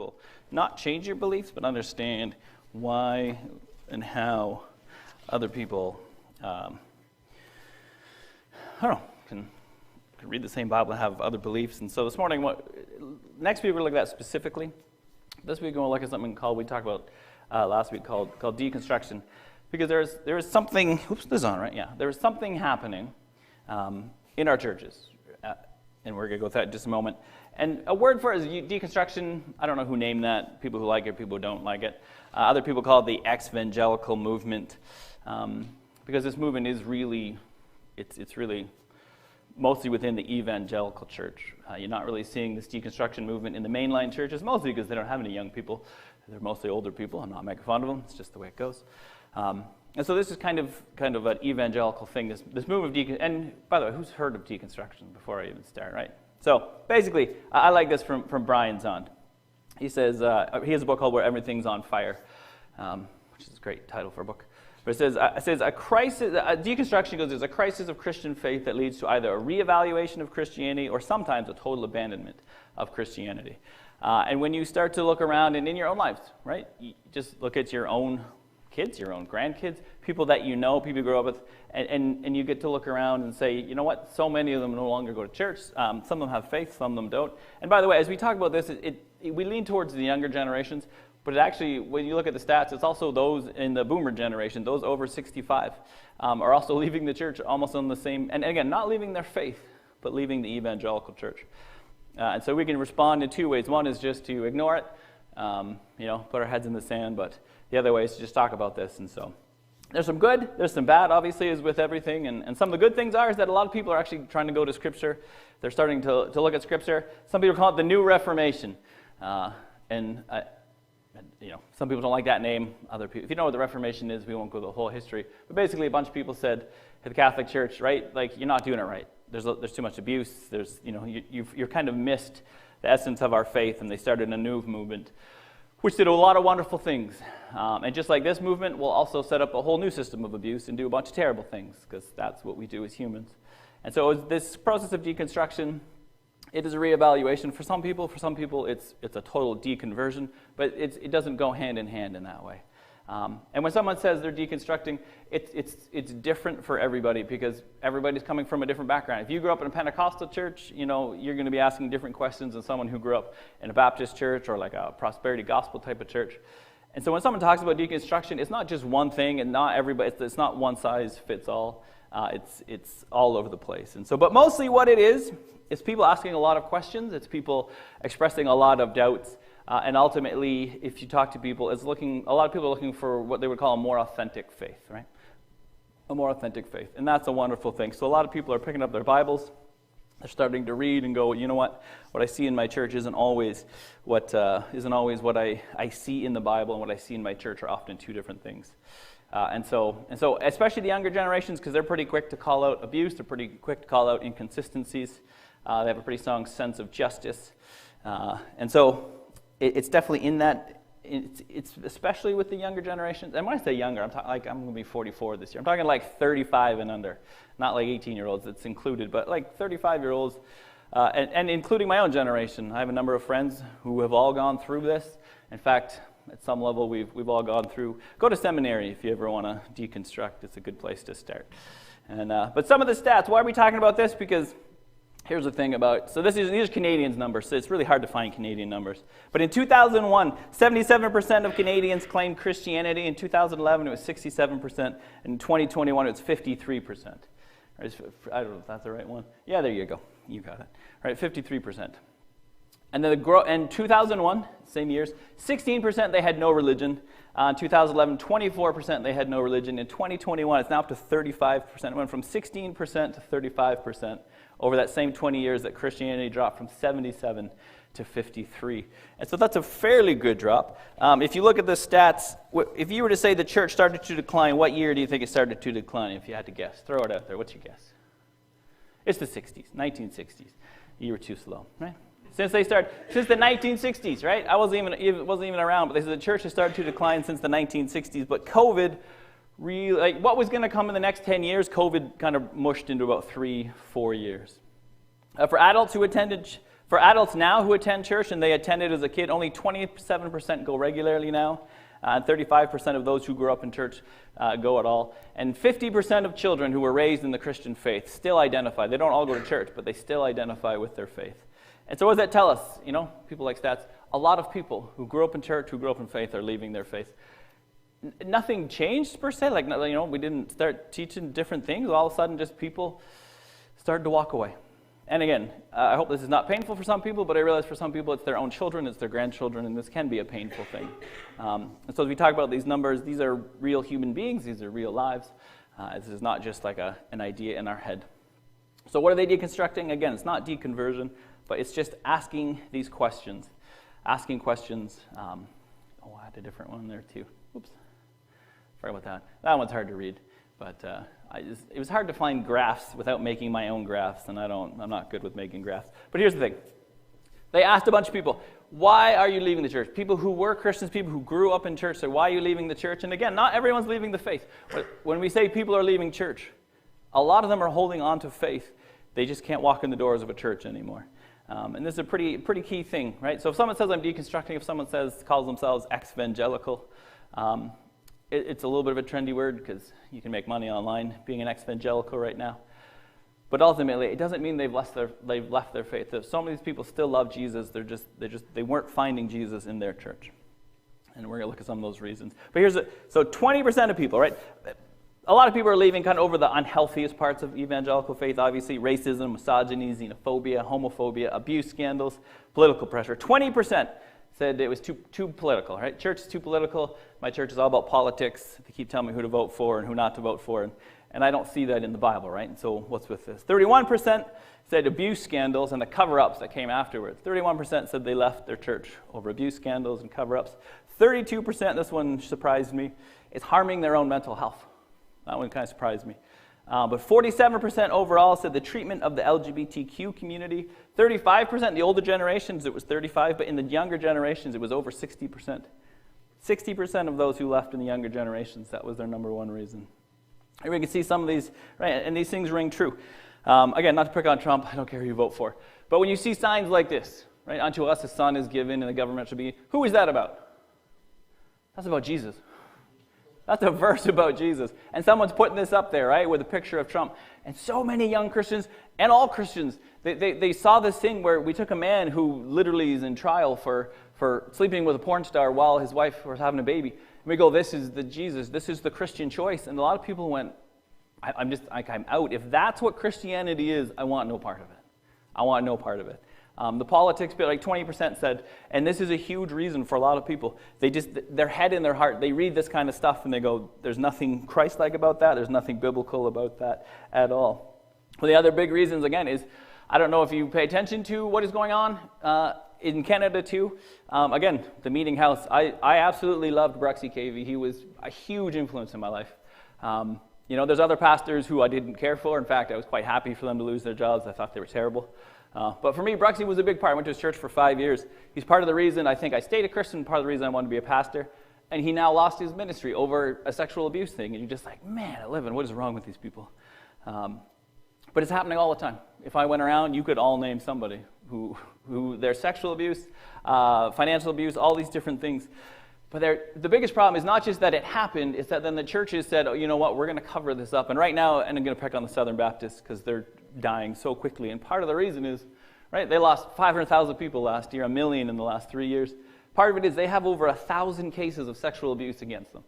people. Not change your beliefs, but understand why and how other people, I don't know, can read the same Bible and have other beliefs. And so this morning, next week we're going to look at that specifically. This week we're going to look at something we talked about last week called Deconstruction. Because there is something, oops, this is on, right? Yeah. There is something happening in our churches. And we're going to go with that in just a moment. And a word for it is deconstruction. I don't know who named that. People who like it, people who don't like it. Other people call it the ex-evangelical movement. Because this movement is really, it's really mostly within the evangelical church. You're not really seeing this deconstruction movement in the mainline churches, mostly because they don't have any young people. They're mostly older people. I'm not making fun of them. It's just the way it goes. And so this is kind of an evangelical thing. This move of and by the way, who's heard of deconstruction before I even start, right? So basically, I like this from Brian Zahnd. He says he has a book called Where Everything's on Fire, which is a great title for a book. But it says a crisis. Deconstruction goes, there's a crisis of Christian faith that leads to either a reevaluation of Christianity or sometimes a total abandonment of Christianity. And when you start to look around and in your own lives, right? You just look at your own kids, your own grandkids, people that you know, people you grew up with, and you get to look around and say, you know what, so many of them no longer go to church. Some of them have faith, some of them don't. And by the way, as we talk about this, we lean towards the younger generations, but it actually, when you look at the stats, it's also those in the boomer generation, those over 65, are also leaving the church almost on the same, and again, not leaving their faith, but leaving the evangelical church. And so we can respond in two ways. One is just to ignore it, put our heads in the sand, but the other way is to just talk about this. And so there's some good, there's some bad, obviously, as with everything. And some of the good things are is that a lot of people are actually trying to go to Scripture. They're starting to look at Scripture. Some people call it the New Reformation. Some people don't like that name. Other people, if you know what the Reformation is, we won't go through the whole history. But basically, a bunch of people said to the Catholic Church, right, like, you're not doing it right. There's too much abuse. You're kind of missed the essence of our faith, and they started a new movement, which did a lot of wonderful things. And just like this movement, will also set up a whole new system of abuse and do a bunch of terrible things, because that's what we do as humans. And so this process of deconstruction, it is a reevaluation. For some people, it's a total deconversion, but it doesn't go hand in hand in that way. And when someone says they're deconstructing, it's different for everybody because everybody's coming from a different background. If you grew up in a Pentecostal church, you're going to be asking different questions than someone who grew up in a Baptist church or like a prosperity gospel type of church. And so when someone talks about deconstruction, it's not just one thing, and not everybody. It's not one size fits all. It's all over the place. And so, but mostly what it is people asking a lot of questions. It's people expressing a lot of doubts. And ultimately, if you talk to people, a lot of people are looking for what they would call a more authentic faith, right? A more authentic faith. And that's a wonderful thing. So a lot of people are picking up their Bibles. They're starting to read and go, you know what? What I see in my church isn't always what I see in the Bible, and what I see in my church are often two different things. And so especially the younger generations, because they're pretty quick to call out abuse. They're pretty quick to call out inconsistencies. They have a pretty strong sense of justice. And so it's definitely in that. It's especially with the younger generations. And when I say younger, I'm going to be 44 this year. I'm talking like 35 and under, not like 18-year-olds. It's included, but like 35-year-olds, and including my own generation. I have a number of friends who have all gone through this. In fact, at some level, we've all gone through. Go to seminary if you ever want to deconstruct. It's a good place to start. And but some of the stats. Why are we talking about this? Because here's the thing about, these are Canadians' numbers, so it's really hard to find Canadian numbers. But in 2001, 77% of Canadians claimed Christianity. In 2011, it was 67%. In 2021, it was 53%. I don't know if that's the right one. Yeah, there you go. You got it. All right, 53%. And then in 2001, same years, 16% they had no religion. In 2011, 24% they had no religion. In 2021, it's now up to 35%. It went from 16% to 35%. Over that same 20 years that Christianity dropped from 77 to 53. And so that's a fairly good drop. If you look at the stats, if you were to say the church started to decline, what year do you think it started to decline, if you had to guess? Throw it out there. What's your guess? It's the 60s, 1960s. You were too slow, right? Since the 1960s, right? I wasn't even around, but they said the church has started to decline since the 1960s. But COVID, really, what was going to come in the next 10 years, COVID kind of mushed into about 3-4 years. For adults who attended For adults now who attend church and they attended as a kid, only 27% go regularly now. 35% of those who grew up in church go at all. And 50% of children who were raised in the Christian faith still identify. They don't all go to church, but they still identify with their faith. And so what does that tell us? People like stats. A lot of people who grew up in church, who grew up in faith, are leaving their faith. Nothing changed per se. We didn't start teaching different things. All of a sudden, just people started to walk away. And again, I hope this is not painful for some people, but I realize for some people it's their own children, it's their grandchildren, and this can be a painful thing. And so as we talk about these numbers, these are real human beings, these are real lives. This is not just like an idea in our head. So what are they deconstructing? Again, it's not deconversion, but it's just asking these questions. Asking questions. I had a different one there too. Oops. Sorry about that. That one's hard to read, but it was hard to find graphs without making my own graphs, and I'm not good with making graphs. But here's the thing. They asked a bunch of people, why are you leaving the church? People who were Christians, people who grew up in church, said, why are you leaving the church? And again, not everyone's leaving the faith. When we say people are leaving church, a lot of them are holding on to faith. They just can't walk in the doors of a church anymore. And this is a pretty key thing, right? So if someone says I'm deconstructing, if someone calls themselves ex-evangelical, it's a little bit of a trendy word because you can make money online being an ex-evangelical right now. But ultimately, it doesn't mean they've left their faith. Some of these people still love Jesus. They weren't finding Jesus in their church. And we're going to look at some of those reasons. But so 20% of people, right? A lot of people are leaving kind of over the unhealthiest parts of evangelical faith, obviously, racism, misogyny, xenophobia, homophobia, abuse scandals, political pressure. 20% said it was too political, right? Church is too political. My church is all about politics. They keep telling me who to vote for and who not to vote for, and I don't see that in the Bible, right? And so what's with this? 31% said abuse scandals and the cover-ups that came afterwards. 31% said they left their church over abuse scandals and cover-ups. 32%, this one surprised me, is harming their own mental health. That one kind of surprised me. But 47% overall said the treatment of the LGBTQ community. 35% in the older generations, it was 35%, but in the younger generations, it was over 60%. 60% of those who left in the younger generations, that was their number one reason. And we can see some of these, right, and these things ring true. Again, not to pick on Trump, I don't care who you vote for. But when you see signs like this, right, unto us a son is given and the government shall be, who is that about? That's about Jesus. That's a verse about Jesus. And someone's putting this up there, right, with a picture of Trump. And so many young Christians, and all Christians, they saw this thing where we took a man who literally is in trial for sleeping with a porn star while his wife was having a baby. And we go, this is the Jesus, this is the Christian choice. And a lot of people went, I'm out. If that's what Christianity is, I want no part of it. I want no part of it. The politics bit, like 20% said, and this is a huge reason for a lot of people, their head in their heart, they read this kind of stuff and they go, there's nothing Christ-like about that, there's nothing biblical about that at all. Well, the other big reasons, again, is, I don't know if you pay attention to what is going on in Canada too. Again, the Meeting House, I absolutely loved Bruxy Cavey. He was a huge influence in my life. There's other pastors who I didn't care for. In fact, I was quite happy for them to lose their jobs. I thought they were terrible. But for me, Bruxy was a big part. I went to his church for 5 years. He's part of the reason I think I stayed a Christian, part of the reason I wanted to be a pastor. And he now lost his ministry over a sexual abuse thing. And you're just like, man, what is wrong with these people? But it's happening all the time. If I went around, you could all name somebody who their sexual abuse, financial abuse, all these different things. But the biggest problem is not just that it happened, it's that then the churches said, oh, you know what, we're going to cover this up. And right now, and I'm going to pick on the Southern Baptists because they're dying so quickly. And part of the reason is, right, they lost 500,000 people last year, 1 million in the last 3 years. Part of it is they have over 1,000 cases of sexual abuse against them.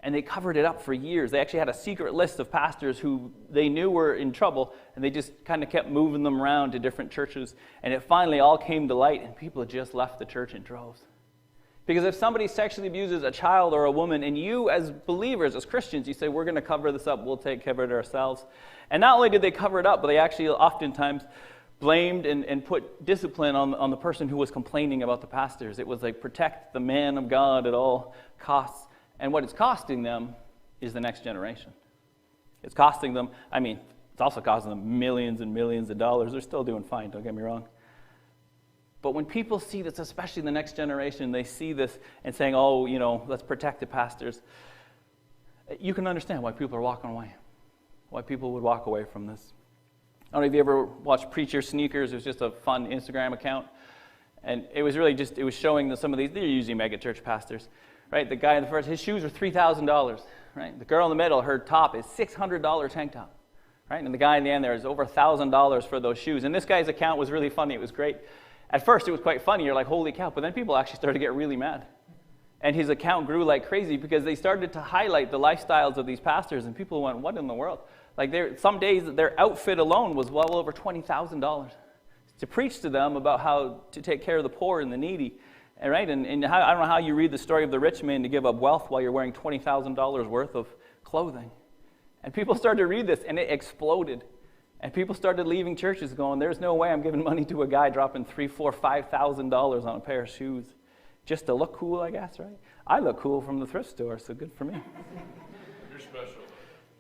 And they covered it up for years. They actually had a secret list of pastors who they knew were in trouble, and they just kind of kept moving them around to different churches. And it finally all came to light, and people just left the church in droves. Because if somebody sexually abuses a child or a woman, and you as believers, as Christians, you say, we're going to cover this up, we'll take care of it ourselves. And not only did they cover it up, but they actually oftentimes blamed and put discipline on the person who was complaining about the pastors. It was like, protect the man of God at all costs. And what it's costing them is the next generation. It's costing them, it's also costing them millions and millions of dollars. They're still doing fine, don't get me wrong. But when people see this, especially the next generation, they see this and saying, oh, let's protect the pastors, you can understand why people are walking away, why people would walk away from this. I don't know if you ever watched Preacher Sneakers. It was just a fun Instagram account. And it was really just, it was showing some of these, they're usually mega church pastors, right? The guy in the first, his shoes are $3,000, right? The girl in the middle, her top is $600 tank top, right? And the guy in the end there is over $1,000 for those shoes. And this guy's account was really funny. It was great. At first, it was quite funny. You're like, holy cow. But then people actually started to get really mad. And his account grew like crazy because they started to highlight the lifestyles of these pastors. And people went, what in the world? Like some days, their outfit alone was well over $20,000 to preach to them about how to take care of the poor and the needy. Right? And how, I don't know how you read the story of the rich man to give up wealth while you're wearing $20,000 worth of clothing. And people started to read this, and it exploded. And people started leaving churches going, there's no way I'm giving money to a guy dropping $3,000, $4,000, $5,000 on a pair of shoes. Just to look cool, I guess, right? I look cool from the thrift store, so good for me. You're special.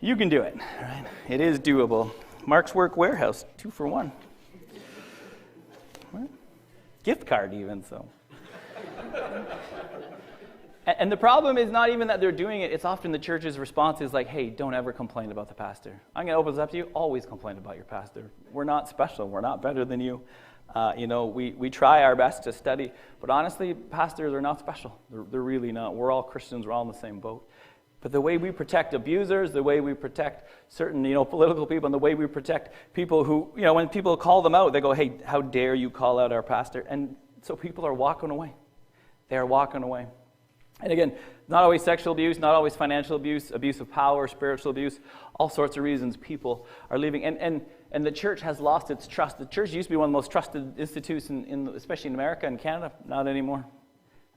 You can do it, right? It is doable. Mark's Work Warehouse, 2 for 1. Right? Gift card even, so. And the problem is not even that they're doing it. It's often the church's response is like, hey, don't ever complain about the pastor. I'm going to open this up to you. Always complain about your pastor. We're not special. We're not better than you. We try our best to study. But honestly, pastors are not special. They're really not. We're all Christians. We're all in the same boat. But the way we protect abusers, the way we protect certain, political people, and the way we protect people who, when people call them out, they go, hey, how dare you call out our pastor? And so people are walking away. They are walking away. And again, not always sexual abuse, not always financial abuse, abuse of power, spiritual abuse, all sorts of reasons people are leaving. And the church has lost its trust. The church used to be one of the most trusted institutes, especially in America and Canada. Not anymore.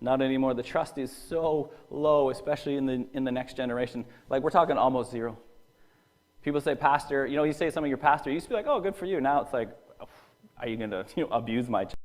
Not anymore. The trust is so low, especially in the next generation. Like, we're talking almost zero. People say, pastor, you say something your pastor, you used to be like, oh, good for you. Now it's like, oh, are you going to abuse my child?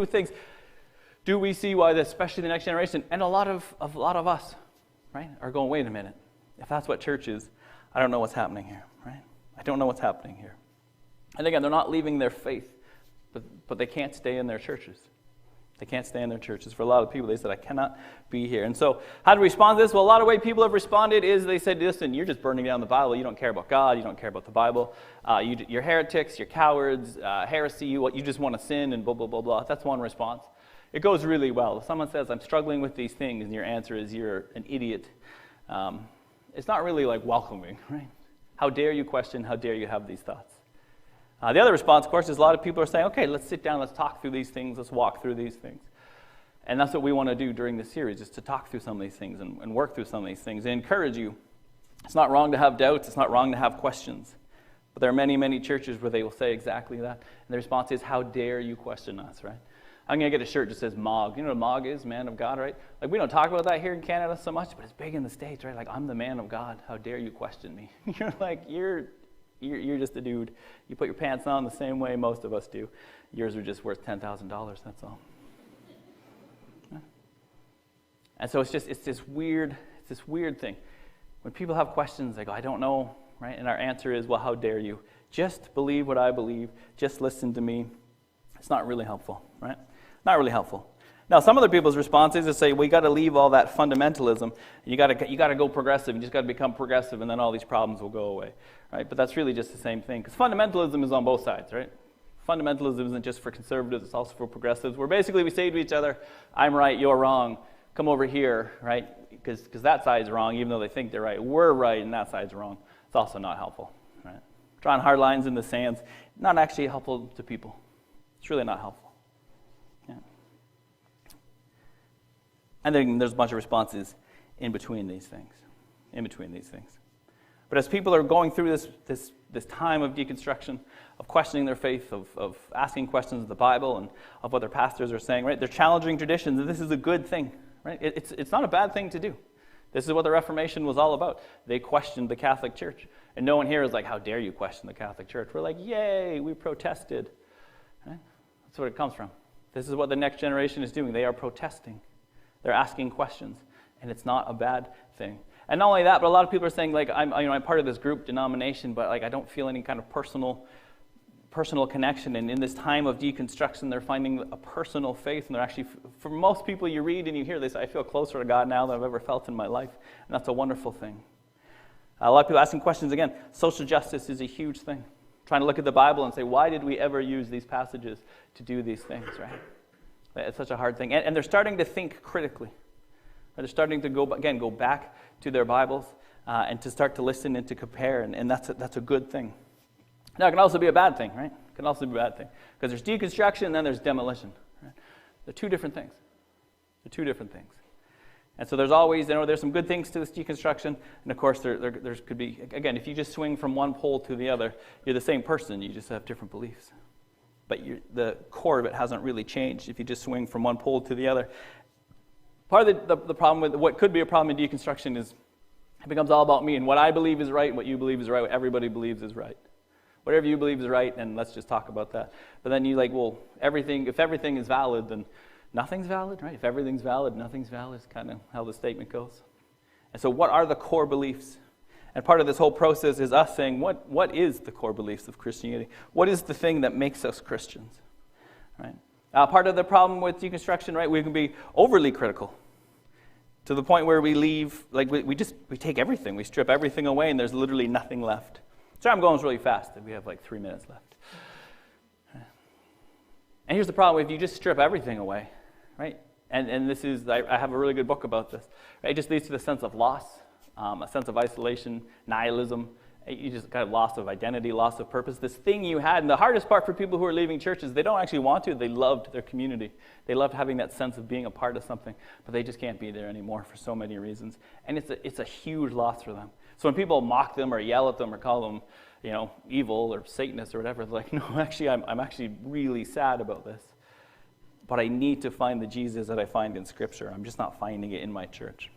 Things. Do we see why this, especially the next generation, and a lot of us, right, are going, wait a minute, if that's what church is, I don't know what's happening here, right? I don't know what's happening here. And again, they're not leaving their faith, but they can't stay in their churches. They can't stay in their churches. For a lot of people, they said, I cannot be here. And so how to respond to this? Well, a lot of ways people have responded is they said, listen, you're just burning down the Bible. You don't care about God. You don't care about the Bible. You're heretics. You're cowards. Heresy. You just want to sin and blah, blah, blah, blah. That's one response. It goes really well. If someone says, I'm struggling with these things, and your answer is you're an idiot, it's not really like welcoming, right? How dare you question? How dare you have these thoughts? The other response, of course, is a lot of people are saying, okay, let's sit down, let's talk through these things, let's walk through these things. And that's what we want to do during this series, is to talk through some of these things and work through some of these things and encourage you. It's not wrong to have doubts, it's not wrong to have questions. But there are many, many churches where they will say exactly that. And the response is, how dare you question us, right? I'm going to get a shirt that says MOG. You know what MOG is? Man of God, right? Like, we don't talk about that here in Canada so much, but it's big in the States, right? Like, I'm the man of God. How dare you question me? You're like, you're just a dude. You put your pants on the same way most of us do. Yours are just worth $10,000, that's all. And so it's this weird thing. When people have questions, they go, I don't know, right? And our answer is, well, how dare you? Just believe what I believe. Just listen to me. It's not really helpful, right? Not really helpful. Now, some other people's response is to say, we got to leave all that fundamentalism. You got to go progressive. You just got to become progressive, and then all these problems will go away, right? But that's really just the same thing, because fundamentalism is on both sides, right? Fundamentalism isn't just for conservatives; it's also for progressives. Where basically we say to each other, "I'm right, you're wrong. Come over here," right? Because that side's wrong, even though they think they're right. We're right, and that side's wrong. It's also not helpful, right? Drawing hard lines in the sands, not actually helpful to people. It's really not helpful. Yeah. And then there's a bunch of responses in between these things. But as people are going through this time of deconstruction, of questioning their faith, of asking questions of the Bible and of what their pastors are saying, right? They're challenging traditions, and this is a good thing, right? It's not a bad thing to do. This is what the Reformation was all about. They questioned the Catholic Church. And no one here is like, how dare you question the Catholic Church? We're like, yay, we protested. Right? That's what it comes from. This is what the next generation is doing. They are protesting. They're asking questions, and it's not a bad thing. And not only that, but a lot of people are saying, like, I'm part of this group denomination, but like I don't feel any kind of personal connection. And in this time of deconstruction, they're finding a personal faith, and they're actually, for most people you read and you hear, they say, I feel closer to God now than I've ever felt in my life. And that's a wonderful thing. A lot of people asking questions again. Social justice is a huge thing. Trying to look at the Bible and say, why did we ever use these passages to do these things, right? It's such a hard thing. And they're starting to think critically. They're starting to go back to their Bibles and to start to listen and to compare, and that's a good thing. Now, it can also be a bad thing, right? It can also be a bad thing. Because there's deconstruction and then there's demolition. Right? They're two different things. And so there's always, there's some good things to this deconstruction, and of course there could be, again, if you just swing from one pole to the other, you're the same person, you just have different beliefs. But the core of it hasn't really changed if you just swing from one pole to the other. Part of the problem with what could be a problem in deconstruction is it becomes all about me, and what I believe is right, what you believe is right, what everybody believes is right. Whatever you believe is right, and let's just talk about that. But then you well, if everything is valid, then nothing's valid, right? If everything's valid, nothing's valid is kind of how the statement goes. And so what are the core beliefs? And part of this whole process is us saying, what is the core beliefs of Christianity? What is the thing that makes us Christians? Right? Part of the problem with deconstruction, right, we can be overly critical to the point where we leave, we take everything, we strip everything away, and there's literally nothing left. Sorry, I'm going really fast. We have 3 minutes left. And here's the problem: if you just strip everything away, right? And this is, I have a really good book about this. Right? It just leads to the sense of loss, a sense of isolation, nihilism. You just kind of loss of identity, loss of purpose. This thing you had, and the hardest part for people who are leaving churches, they don't actually want to. They loved their community. They loved having that sense of being a part of something, but they just can't be there anymore for so many reasons. And it's a huge loss for them. So when people mock them or yell at them or call them, evil or Satanist or whatever, they're like, no, actually, I'm actually really sad about this. But I need to find the Jesus that I find in Scripture. I'm just not finding it in my church.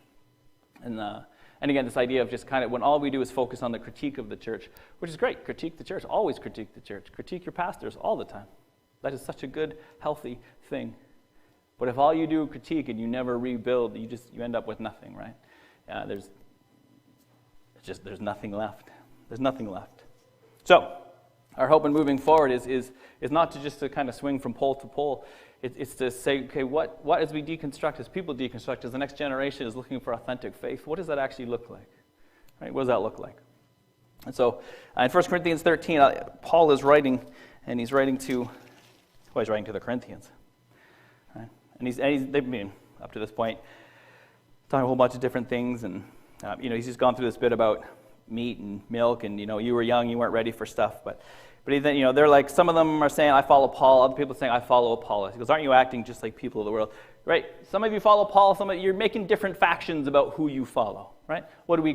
And again, this idea of just kind of when all we do is focus on the critique of the church, which is great. Critique the church. Always critique the church. Critique your pastors all the time. That is such a good, healthy thing. But if all you do is critique and you never rebuild, you end up with nothing, right? There's nothing left. There's nothing left. So, our hope in moving forward is not to kind of swing from pole to pole. It's to say, okay, what as we deconstruct, as people deconstruct, as the next generation is looking for authentic faith, what does that actually look like? Right? What does that look like? And so, in 1 Corinthians 13, Paul is writing, and he's writing to the Corinthians. Right? And they've been, up to this point, talking a whole bunch of different things, and he's just gone through this bit about meat and milk, and you were young, you weren't ready for stuff, but then they're like, some of them are saying I follow Paul, other people are saying I follow Apollos. He goes, aren't you acting just like people of the world? Right? Some of you follow Paul, some of you're making different factions about who you follow. Right? What do we